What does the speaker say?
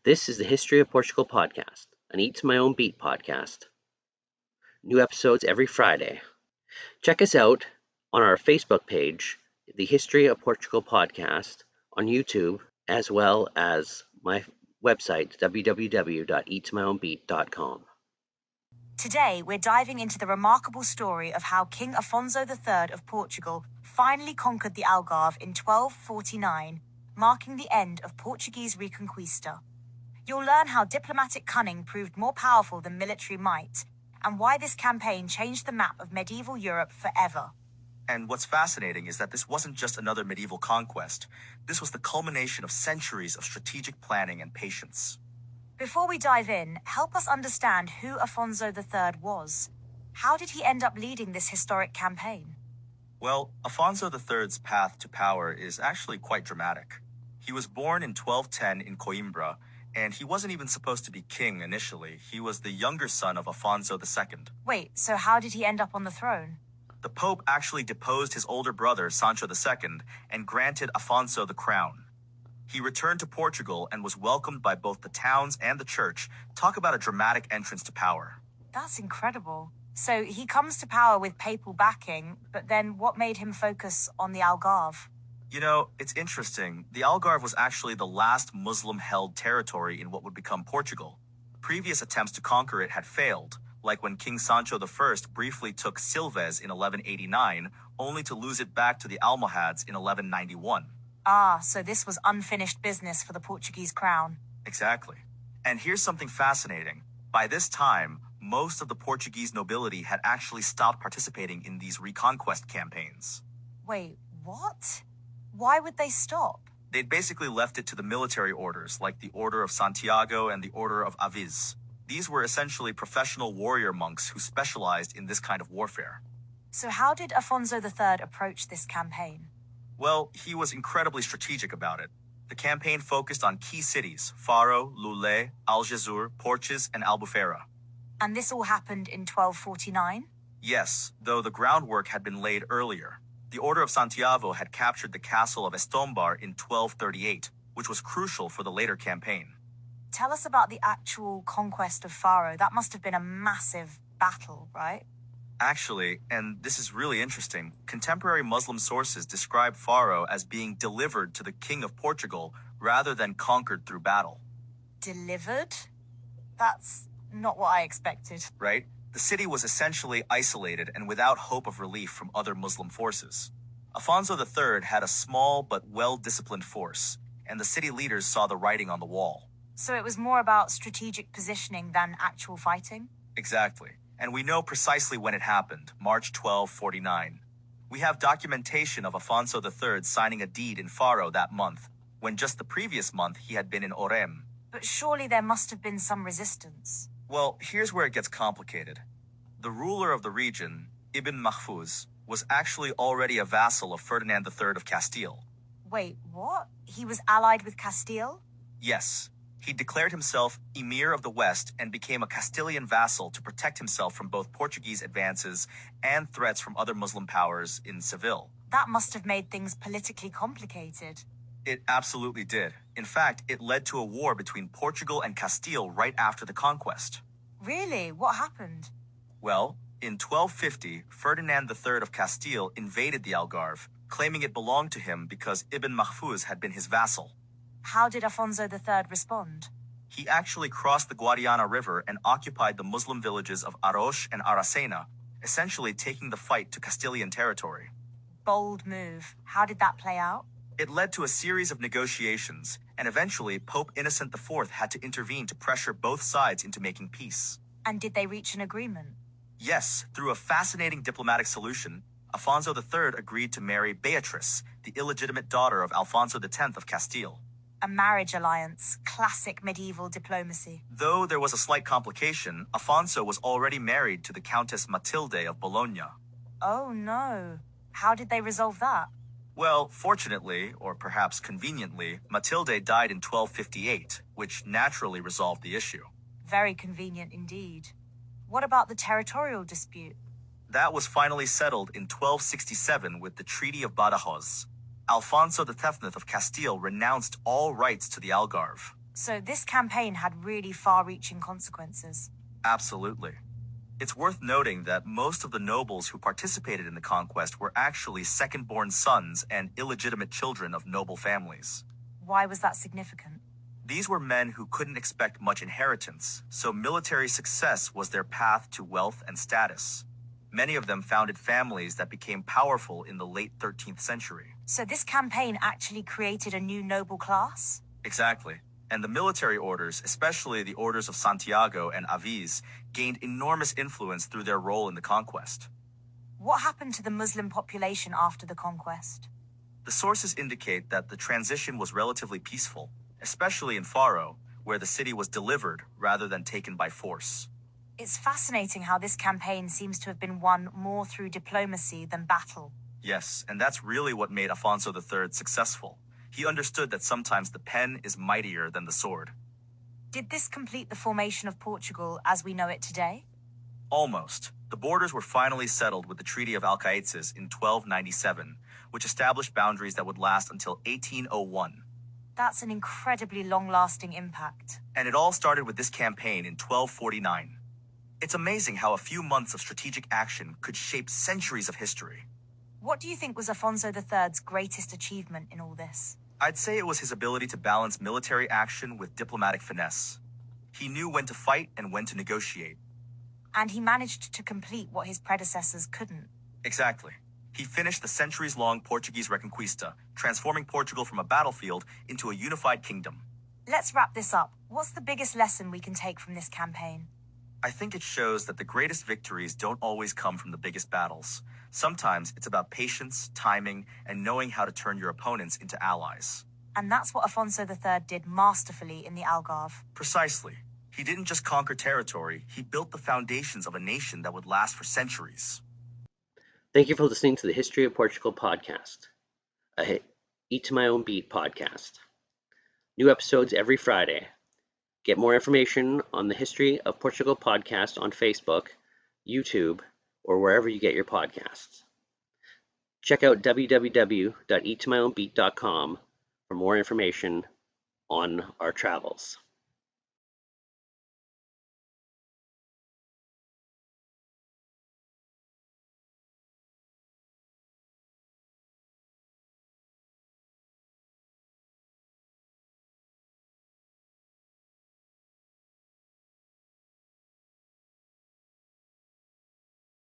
This is the History of Portugal podcast, an Eat to My Own Beat podcast. New episodes every Friday. Check us out on our Facebook page, the History of Portugal podcast, on YouTube, as well as my website, www.eattomyownbeat.com. Today, we're diving into the remarkable story of how King Afonso III of Portugal finally conquered the Algarve in 1249, marking the end of Portuguese Reconquista. You'll learn how diplomatic cunning proved more powerful than military might, and why this campaign changed the map of medieval Europe forever. And what's fascinating is that this wasn't just another medieval conquest. This was the culmination of centuries of strategic planning and patience. Before we dive in, help us understand who Afonso III was. How did he end up leading this historic campaign? Well, Afonso III's path to power is actually quite dramatic. He was born in 1210 in Coimbra, and he wasn't even supposed to be king initially. He was the younger son of Afonso II. Wait, so how did he end up on the throne? The Pope actually deposed his older brother, Sancho II, and granted Afonso the crown. He returned to Portugal and was welcomed by both the towns and the church. Talk about a dramatic entrance to power. That's incredible. So he comes to power with papal backing, but then what made him focus on the Algarve? You know, it's interesting. The Algarve was actually the last Muslim-held territory in what would become Portugal. Previous attempts to conquer it had failed, like when King Sancho I briefly took Silves in 1189, only to lose it back to the Almohads in 1191. Ah, so this was unfinished business for the Portuguese crown. Exactly. And here's something fascinating. By this time, most of the Portuguese nobility had actually stopped participating in these reconquest campaigns. Wait, what? Why would they stop? They'd basically left it to the military orders, like the Order of Santiago and the Order of Aviz. These were essentially professional warrior monks who specialized in this kind of warfare. So how did Afonso III approach this campaign? Well, he was incredibly strategic about it. The campaign focused on key cities: Faro, Loulé, Algesur, Porches, and Albufeira. And this all happened in 1249? Yes, though the groundwork had been laid earlier. The Order of Santiago had captured the castle of Estombar in 1238, which was crucial for the later campaign. Tell us about the actual conquest of Faro. That must have been a massive battle, right? Actually, and this is really interesting, contemporary Muslim sources describe Faro as being delivered to the King of Portugal rather than conquered through battle. Delivered? That's not what I expected. Right? The city was essentially isolated and without hope of relief from other Muslim forces. Afonso III had a small but well-disciplined force, and the city leaders saw the writing on the wall. So it was more about strategic positioning than actual fighting? Exactly. And we know precisely when it happened, March 1249. We have documentation of Afonso III signing a deed in Faro that month, when just the previous month he had been in Orem. But surely there must have been some resistance. Well, here's where it gets complicated. The ruler of the region, Ibn Mahfuz, was actually already a vassal of Ferdinand III of Castile. Wait, what? He was allied with Castile? Yes. He declared himself Emir of the West and became a Castilian vassal to protect himself from both Portuguese advances and threats from other Muslim powers in Seville. That must have made things politically complicated. It absolutely did. In fact, it led to a war between Portugal and Castile right after the conquest. Really? What happened? Well, in 1250, Ferdinand III of Castile invaded the Algarve, claiming it belonged to him because Ibn Mahfuz had been his vassal. How did Afonso III respond? He actually crossed the Guadiana River and occupied the Muslim villages of Aroche and Aracena, essentially taking the fight to Castilian territory. Bold move. How did that play out? It led to a series of negotiations, and eventually Pope Innocent IV had to intervene to pressure both sides into making peace. And did they reach an agreement? Yes, through a fascinating diplomatic solution, Afonso III agreed to marry Beatrice, the illegitimate daughter of Alfonso X of Castile. A marriage alliance, classic medieval diplomacy. Though there was a slight complication, Afonso was already married to the Countess Matilde of Bologna. Oh no. How did they resolve that? Well, fortunately, or perhaps conveniently, Matilde died in 1258, which naturally resolved the issue. Very convenient indeed. What about the territorial dispute? That was finally settled in 1267 with the Treaty of Badajoz. Alfonso X of Castile renounced all rights to the Algarve. So this campaign had really far-reaching consequences. Absolutely. It's worth noting that most of the nobles who participated in the conquest were actually second-born sons and illegitimate children of noble families. Why was that significant? These were men who couldn't expect much inheritance, so military success was their path to wealth and status. Many of them founded families that became powerful in the late 13th century. So this campaign actually created a new noble class? Exactly. And the military orders, especially the orders of Santiago and Aviz, gained enormous influence through their role in the conquest. What happened to the Muslim population after the conquest? The sources indicate that the transition was relatively peaceful, especially in Faro, where the city was delivered rather than taken by force. It's fascinating how this campaign seems to have been won more through diplomacy than battle. Yes, and that's really what made Afonso III successful. He understood that sometimes the pen is mightier than the sword. Did this complete the formation of Portugal as we know it today? Almost. The borders were finally settled with the Treaty of Alcaetzes in 1297, which established boundaries that would last until 1801. That's an incredibly long-lasting impact. And it all started with this campaign in 1249. It's amazing how a few months of strategic action could shape centuries of history. What do you think was Afonso III's greatest achievement in all this? I'd say it was his ability to balance military action with diplomatic finesse. He knew when to fight and when to negotiate. And he managed to complete what his predecessors couldn't. Exactly. He finished the centuries-long Portuguese Reconquista, transforming Portugal from a battlefield into a unified kingdom. Let's wrap this up. What's the biggest lesson we can take from this campaign? I think it shows that the greatest victories don't always come from the biggest battles. Sometimes it's about patience, timing, and knowing how to turn your opponents into allies. And that's what Afonso III did masterfully in the Algarve. Precisely. He didn't just conquer territory, he built the foundations of a nation that would last for centuries. Thank you for listening to the History of Portugal podcast, a Eat to My Own Beat podcast. New episodes every Friday. Get more information on the History of Portugal podcast on Facebook, YouTube, or wherever you get your podcasts. Check out www.eattomyownbeat.com for more information on our travels.